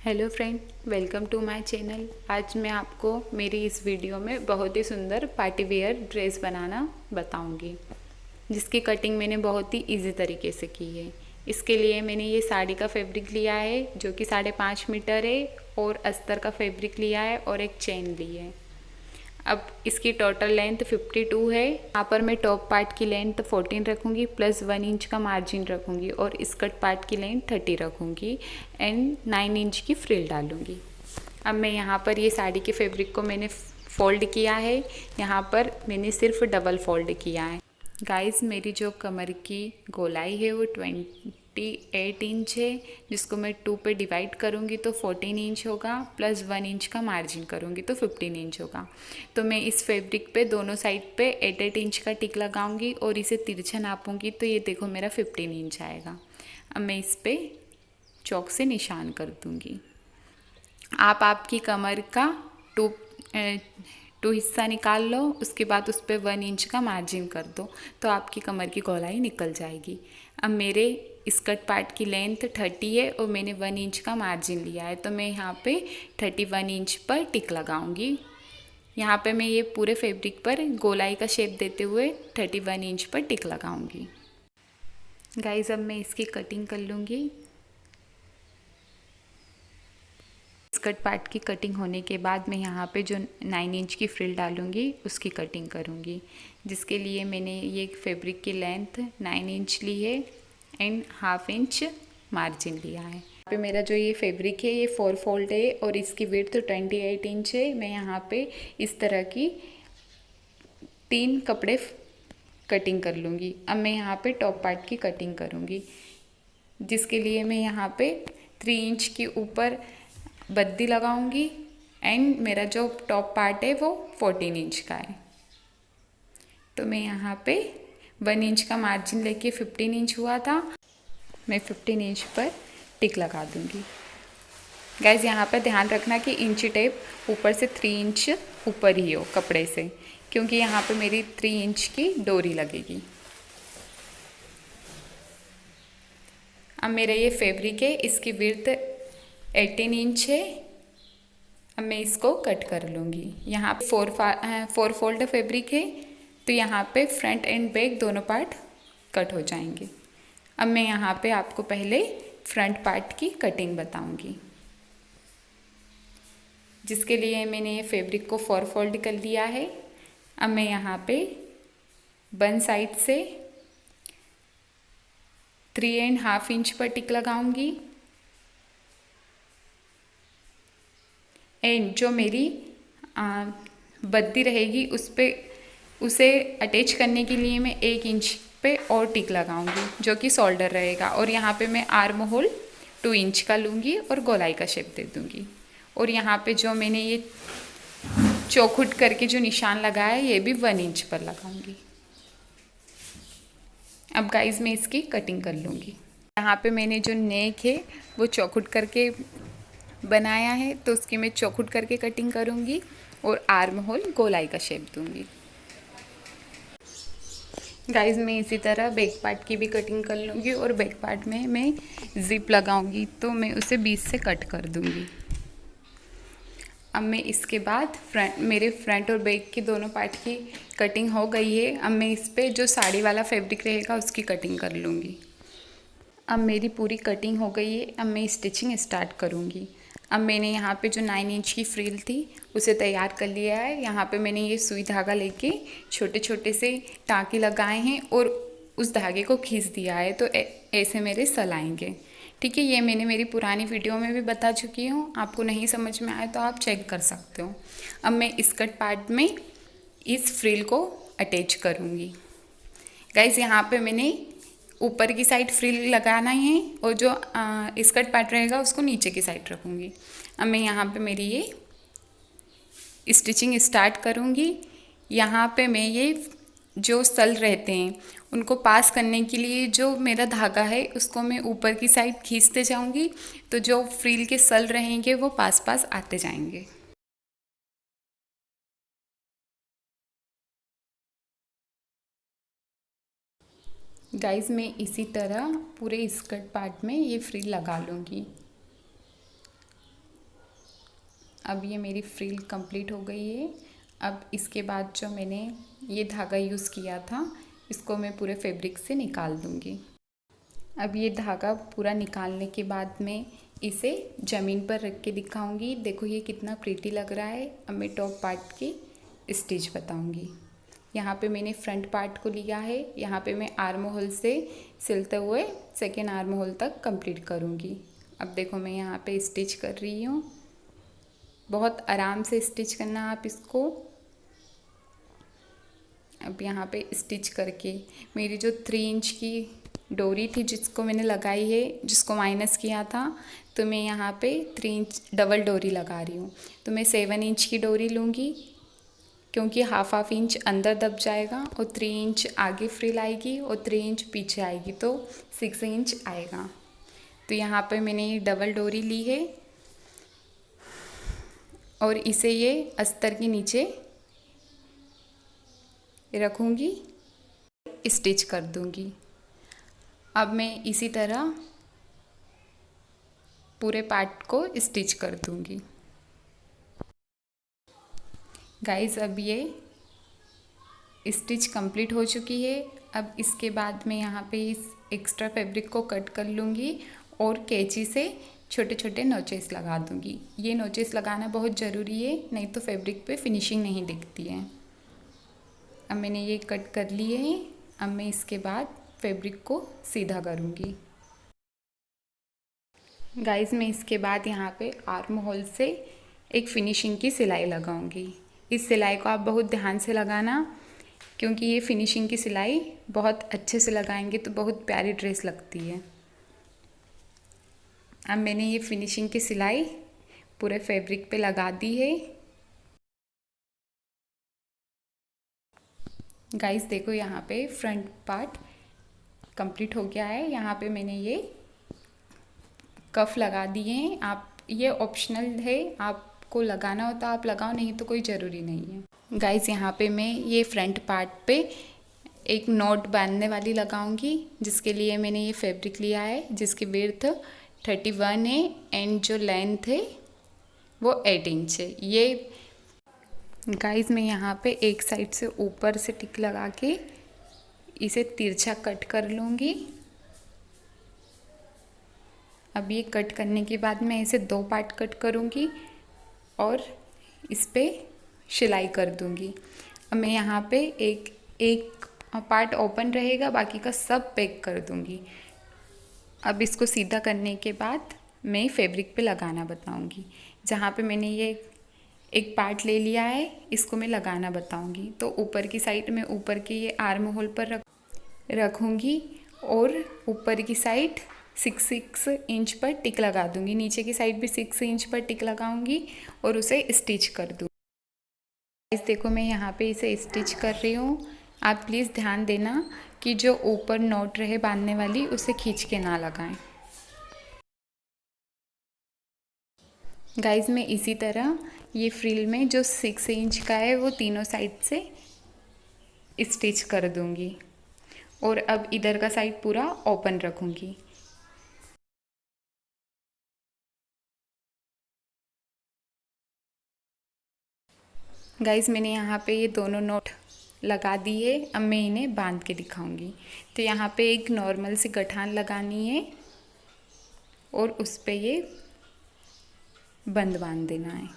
Hello friend, welcome to my channel. आज मैं आपको मेरी इस वीडियो में बहुत ही सुंदर पार्टी वेयर ड्रेस बनाना बताऊंगी, जिसकी कटिंग मैंने बहुत ही इजी तरीके से की है। इसके लिए मैंने ये साड़ी का फैब्रिक लिया है जो कि 5.5 मीटर है, और अस्तर का फैब्रिक लिया है और एक चेन ली है। अब इसकी टोटल लेंथ 52 है। यहाँ पर मैं टॉप पार्ट की लेंथ 14 रखूँगी, प्लस 1 इंच का मार्जिन रखूँगी, और स्कर्ट पार्ट की लेंथ 30 रखूँगी एंड 9 इंच की फ्रिल डालूँगी। अब मैं यहाँ पर ये साड़ी के फैब्रिक को मैंने फोल्ड किया है। यहाँ पर मैंने सिर्फ डबल फोल्ड किया है। गाइस, मेरी जो कमर की गोलाई है वो 28 इंच है, जिसको मैं 2 पे डिवाइड करूँगी तो 14 इंच होगा, प्लस 1 इंच का मार्जिन करूँगी तो 15 इंच होगा। तो मैं इस फैब्रिक पे दोनों साइड पे 8 इंच का टिक लगाऊंगी और इसे तिरछा नापूंगी तो ये देखो मेरा 15 इंच आएगा। अब मैं इस पे चौक से निशान कर दूँगी। आप आपकी कमर का टू हिस्सा निकाल लो, उसके बाद उस पर 1 इंच का मार्जिन कर दो तो आपकी कमर की गोलाई निकल जाएगी। अब मेरे स्कर्ट पार्ट की लेंथ 30 है और मैंने 1 इंच का मार्जिन लिया है, तो मैं यहाँ पे 31 इंच पर टिक लगाऊंगी। यहाँ पे मैं ये पूरे फैब्रिक पर गोलाई का शेप देते हुए 31 इंच पर टिक लगाऊंगी। गाइस, अब मैं इसकी कटिंग कर लूँगी। स्कर्ट पार्ट की कटिंग होने के बाद मैं यहाँ पे जो 9 इंच की फ्रिल डालूँगी उसकी कटिंग करूँगी, जिसके लिए मैंने ये फैब्रिक की लेंथ 9 इंच ली है एंड हाफ इंच मार्जिन लिया है। यहाँ पे मेरा जो ये फैब्रिक है ये 4 फोल्ड है और इसकी विड्थ 28 इंच है। मैं यहाँ पे इस तरह की 3 कपड़े कटिंग कर लूँगी। अब मैं यहाँ पे टॉप पार्ट की कटिंग करूँगी, जिसके लिए मैं यहाँ पे 3 इंच के ऊपर बद्दी लगाऊंगी एंड मेरा जो टॉप पार्ट है वो 14 इंच का है। तो मैं यहाँ पे 1 इंच का मार्जिन लेके 15 इंच हुआ था, मैं 15 इंच पर टिक लगा दूंगी। गाइज, यहाँ पर ध्यान रखना कि इंची टेप ऊपर से 3 इंच ऊपर ही हो कपड़े से, क्योंकि यहाँ पे मेरी 3 इंच की डोरी लगेगी। अब मेरा ये फैब्रिक है, इसकी विड्थ 18 इंच है। अब मैं इसको कट कर लूँगी। यहाँ पे 4 फोल्ड फैब्रिक है, तो यहाँ पे फ्रंट एंड बैक दोनों पार्ट कट हो जाएंगे। अब मैं यहाँ पे आपको पहले फ्रंट पार्ट की कटिंग बताऊँगी, जिसके लिए मैंने ये फैब्रिक को 4 फोल्ड कर लिया है। अब मैं यहाँ पे 1 साइड से 3.5 इंच पर टिक लगाऊंगी एंड जो मेरी बद्दी रहेगी उसे अटैच करने के लिए मैं 1 इंच पे और टिक लगाऊंगी, जो कि शोल्डर रहेगा। और यहाँ पे मैं आर्म होल 2 इंच का लूँगी और गोलाई का शेप दे दूँगी। और यहाँ पे जो मैंने ये चौखुट करके जो निशान लगाया है ये भी 1 इंच पर लगाऊंगी। अब गाइस, मैं इसकी कटिंग कर लूँगी। यहाँ पे मैंने जो नेक है वो चौखुट करके बनाया है, तो उसकी मैं चौखुट करके कटिंग करूँगी और आर्म होल गोलाई का शेप दूँगी। गाइस, मैं इसी तरह बैक पार्ट की भी कटिंग कर लूँगी और बैक पार्ट में मैं जिप लगाऊँगी, तो मैं उसे 20 से कट कर दूँगी। अब मैं इसके बाद मेरे फ्रंट और बैक की दोनों पार्ट की कटिंग हो गई है। अब मैं इस पर जो साड़ी वाला फैब्रिक रहेगा उसकी कटिंग कर लूँगी। अब मेरी पूरी कटिंग हो गई है। अब मैं स्टिचिंग स्टार्ट करूँगी। अब मैंने यहाँ पे जो 9 इंच की फ्रिल थी उसे तैयार कर लिया है। यहाँ पे मैंने ये सुई धागा लेके छोटे छोटे से टाँके लगाए हैं और उस धागे को खींच दिया है, तो ऐसे मेरे सल आएंगे। ठीक है, ये मैंने मेरी पुरानी वीडियो में भी बता चुकी हूँ। आपको नहीं समझ में आए तो आप चेक कर सकते हो। अब मैं स्कर्ट पार्ट में इस फ्रिल को अटैच करूँगी। गाइस, यहाँ पे मैंने ऊपर की साइड फ्रिल लगाना है और जो स्कर्ट पार्ट रहेगा उसको नीचे की साइड रखूँगी। अब मैं यहाँ पे मेरी ये स्टिचिंग स्टार्ट करूँगी। यहाँ पे मैं ये जो सल रहते हैं उनको पास करने के लिए जो मेरा धागा है उसको मैं ऊपर की साइड खींचते जाऊँगी, तो जो फ्रिल के सल रहेंगे वो पास पास आते जाएंगे। गाइस, मैं इसी तरह पूरे स्कर्ट पार्ट में ये फ्रिल लगा लूँगी। अब ये मेरी फ्रिल कंप्लीट हो गई है। अब इसके बाद जो मैंने ये धागा यूज़ किया था इसको मैं पूरे फैब्रिक से निकाल दूँगी। अब ये धागा पूरा निकालने के बाद मैं इसे ज़मीन पर रख के दिखाऊंगी। देखो ये कितना प्रीटी लग रहा है। अब मैं टॉप पार्ट की स्टिच बताऊंगी। यहाँ पे मैंने फ्रंट पार्ट को लिया है। यहाँ पे मैं आर्म होल से सिलते हुए सेकेंड आर्म होल तक कंप्लीट करूँगी। अब देखो मैं यहाँ पे स्टिच कर रही हूँ। बहुत आराम से स्टिच करना आप इसको। अब यहाँ पे स्टिच करके मेरी जो 3 इंच की डोरी थी जिसको मैंने लगाई है, जिसको माइनस किया था, तो मैं यहाँ पे 3 इंच डबल डोरी लगा रही हूँ। तो मैं 7 इंच की डोरी लूँगी क्योंकि हाफ इंच अंदर दब जाएगा और 3 इंच आगे फ्रिल आएगी और 3 इंच पीछे आएगी तो 6 इंच आएगा। तो यहाँ पे मैंने ये डबल डोरी ली है और इसे ये अस्तर के नीचे रखूँगी, स्टिच कर दूँगी। अब मैं इसी तरह पूरे पार्ट को स्टिच कर दूँगी। गाइस अब ये स्टिच कंप्लीट हो चुकी है। अब इसके बाद मैं यहाँ पे इस एक्स्ट्रा फैब्रिक को कट कर लूँगी और कैंची से छोटे छोटे नोचेस लगा दूँगी। ये नोचेस लगाना बहुत ज़रूरी है, नहीं तो फैब्रिक पे फिनिशिंग नहीं दिखती है। अब मैंने ये कट कर लिए हैं। अब मैं इसके बाद फैब्रिक को सीधा करूँगी। गाइस मैं इसके बाद यहाँ पे आर्म होल से एक फिनिशिंग की सिलाई लगाऊंगी। इस सिलाई को आप बहुत ध्यान से लगाना क्योंकि ये फिनिशिंग की सिलाई बहुत अच्छे से लगाएंगे तो बहुत प्यारी ड्रेस लगती है। अब मैंने ये फिनिशिंग की सिलाई पूरे फैब्रिक पे लगा दी है। गाइस देखो यहाँ पे फ्रंट पार्ट कंप्लीट हो गया है। यहाँ पे मैंने ये कफ लगा दिए हैं। आप ये ऑप्शनल है, आपको लगाना हो तो आप लगाओ, नहीं तो कोई ज़रूरी नहीं है। गाइस यहाँ पे मैं ये फ्रंट पार्ट पे एक नॉट बांधने वाली लगाऊंगी, जिसके लिए मैंने ये फैब्रिक लिया है जिसकी विड्थ 31 है एंड जो लेंथ है वो 8 इंच है। ये गाइस मैं यहाँ पे एक साइड से ऊपर से टिक लगा के इसे तिरछा कट कर लूँगी। अब ये कट करने के बाद मैं इसे 2 पार्ट कट करूँगी और इस पे सिलाई कर दूँगी। अब मैं यहाँ पे एक पार्ट ओपन रहेगा, बाकी का सब पैक कर दूँगी। अब इसको सीधा करने के बाद मैं फैब्रिक पे लगाना बताऊँगी। जहाँ पे मैंने ये एक पार्ट ले लिया है इसको मैं लगाना बताऊँगी। तो ऊपर की साइड में ऊपर के ये आर्म होल पर रखूँगी और ऊपर की साइड 6 इंच पर टिक लगा दूँगी। नीचे की साइड भी 6 इंच पर टिक लगाऊँगी और उसे स्टिच कर दूँगी। इस देखो मैं यहाँ पे इसे स्टिच कर रही हूँ। आप प्लीज़ ध्यान देना कि जो ऊपर नॉट रहे बांधने वाली उसे खींच के ना लगाएं। गाइस मैं इसी तरह ये फ्रिल में जो 6 इंच का है वो तीनों साइड से स्टिच कर दूँगी और अब इधर का साइड पूरा ओपन रखूँगी। गाइस मैंने यहाँ पे ये दोनों नॉट लगा दिए। अब मैं इन्हें बांध के दिखाऊंगी। तो यहाँ पे एक नॉर्मल सी गठान लगानी है और उस पे ये बंद बांध देना है।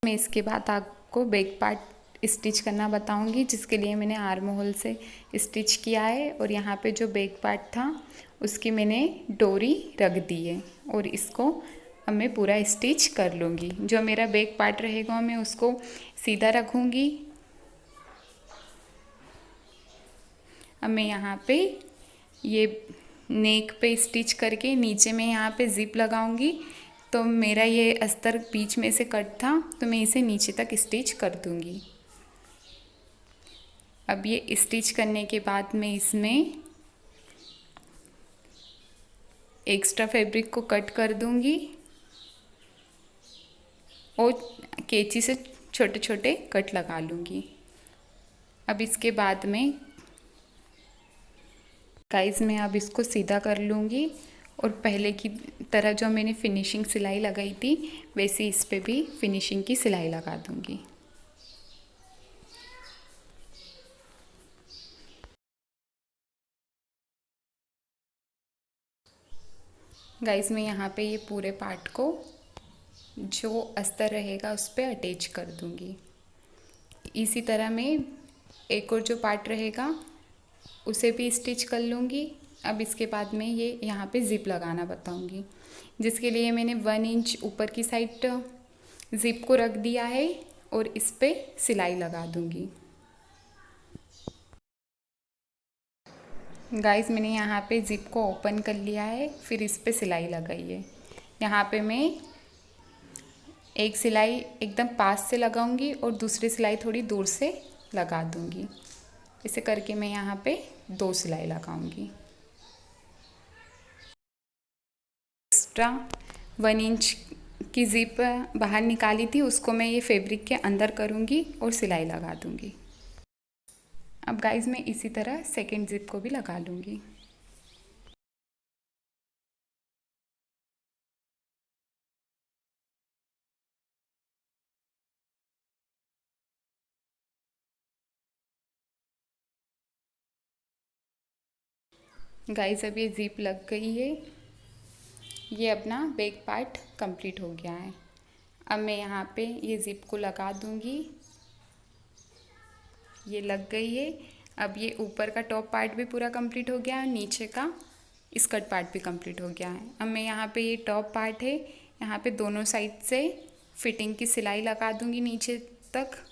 मैं इसके बाद आपको बैक पार्ट स्टिच करना बताऊंगी, जिसके लिए मैंने आर्म होल से स्टिच किया है और यहाँ पे जो बैक पार्ट था उसकी मैंने डोरी रख दी है और इसको अब मैं पूरा स्टिच कर लूँगी। जो मेरा बैक पार्ट रहेगा मैं उसको सीधा रखूँगी। अब मैं यहाँ पे ये नेक पे स्टिच करके नीचे में यहाँ पे जिप लगाऊंगी। तो मेरा ये अस्तर बीच में से कट था तो मैं इसे नीचे तक स्टिच कर दूंगी। अब ये स्टिच करने के बाद मैं इसमें एक्स्ट्रा फैब्रिक को कट कर दूंगी और कैंची से छोटे छोटे कट लगा लूँगी। अब इसके बाद में गाइस मैं अब इसको सीधा कर लूँगी और पहले की तरह जो मैंने फिनिशिंग सिलाई लगाई थी वैसे इस पे भी फिनिशिंग की सिलाई लगा दूंगी। गाइस मैं यहाँ पे ये पूरे पार्ट को जो अस्तर रहेगा उस पर अटैच कर दूंगी। इसी तरह मैं एक और जो पार्ट रहेगा उसे भी स्टिच कर लूँगी। अब इसके बाद मैं ये यहाँ पे ज़िप लगाना बताऊँगी, जिसके लिए मैंने 1 इंच ऊपर की साइड ज़िप को रख दिया है और इस पे सिलाई लगा दूँगी। गाइस मैंने यहाँ पे ज़िप को ओपन कर लिया है, फिर इस पे सिलाई लगाई है। यहाँ पे मैं एक सिलाई एकदम पास से लगाऊंगी और दूसरी सिलाई थोड़ी दूर से लगा दूंगी। इसे करके मैं यहाँ पे 2 सिलाई लगाऊंगी। एक्स्ट्रा 1 इंच की ज़िप बाहर निकाली थी उसको मैं ये फैब्रिक के अंदर करूँगी और सिलाई लगा दूँगी। अब गाइस मैं इसी तरह सेकंड ज़िप को भी लगा लूँगी। गाइस अब ये ज़िप लग गई है, ये अपना बैक पार्ट कंप्लीट हो गया है। अब मैं यहाँ पे ये ज़िप को लगा दूँगी, ये लग गई है। अब ये ऊपर का टॉप पार्ट भी पूरा कंप्लीट हो गया है, नीचे का स्कर्ट पार्ट भी कंप्लीट हो गया है। अब मैं यहाँ पे ये टॉप पार्ट है, यहाँ पे दोनों साइड से फिटिंग की सिलाई लगा दूँगी नीचे तक।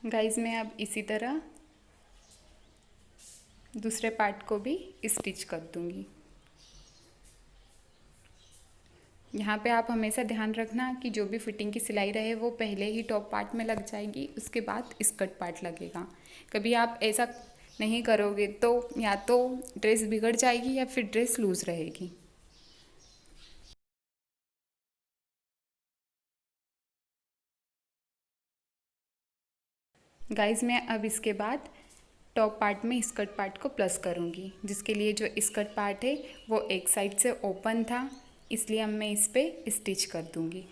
गाइस मैं अब इसी तरह दूसरे पार्ट को भी स्टिच कर दूँगी। यहाँ पे आप हमेशा ध्यान रखना कि जो भी फिटिंग की सिलाई रहे वो पहले ही टॉप पार्ट में लग जाएगी, उसके बाद स्कर्ट पार्ट लगेगा। कभी आप ऐसा नहीं करोगे तो या तो ड्रेस बिगड़ जाएगी या फिर ड्रेस लूज़ रहेगी। गाइस मैं अब इसके बाद टॉप पार्ट में स्कर्ट पार्ट को प्लस करूँगी, जिसके लिए जो स्कर्ट पार्ट है वो एक साइड से ओपन था, इसलिए अब मैं इस पर स्टिच कर दूँगी।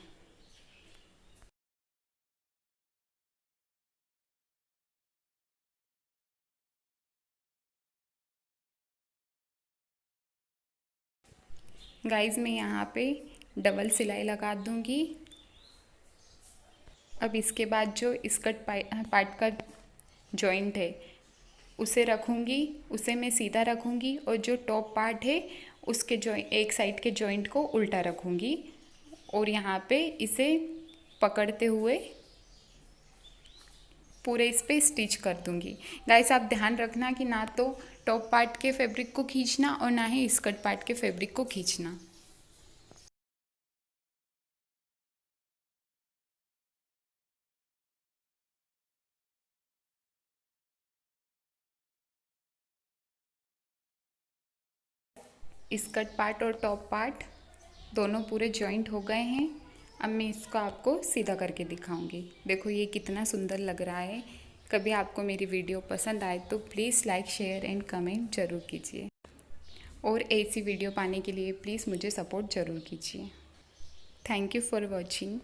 गाइस मैं यहाँ पे डबल सिलाई लगा दूँगी। अब इसके बाद जो स्कर्ट पार्ट का जॉइंट है उसे रखूँगी, उसे मैं सीधा रखूँगी और जो टॉप पार्ट है उसके एक साइड के जॉइंट को उल्टा रखूँगी और यहाँ पे इसे पकड़ते हुए पूरे इस पे स्टिच कर दूँगी। गाइस आप ध्यान रखना कि ना तो टॉप पार्ट के फैब्रिक को खींचना और ना ही स्कर्ट पार्ट के फैब्रिक को खींचना। स्कर्ट पार्ट और टॉप पार्ट दोनों पूरे जॉइंट हो गए हैं। अब मैं इसको आपको सीधा करके दिखाऊंगी। देखो ये कितना सुंदर लग रहा है। कभी आपको मेरी वीडियो पसंद आए तो please like share and comment ज़रूर कीजिए और ऐसी वीडियो पाने के लिए प्लीज़ मुझे सपोर्ट ज़रूर कीजिए। Thank you for watching.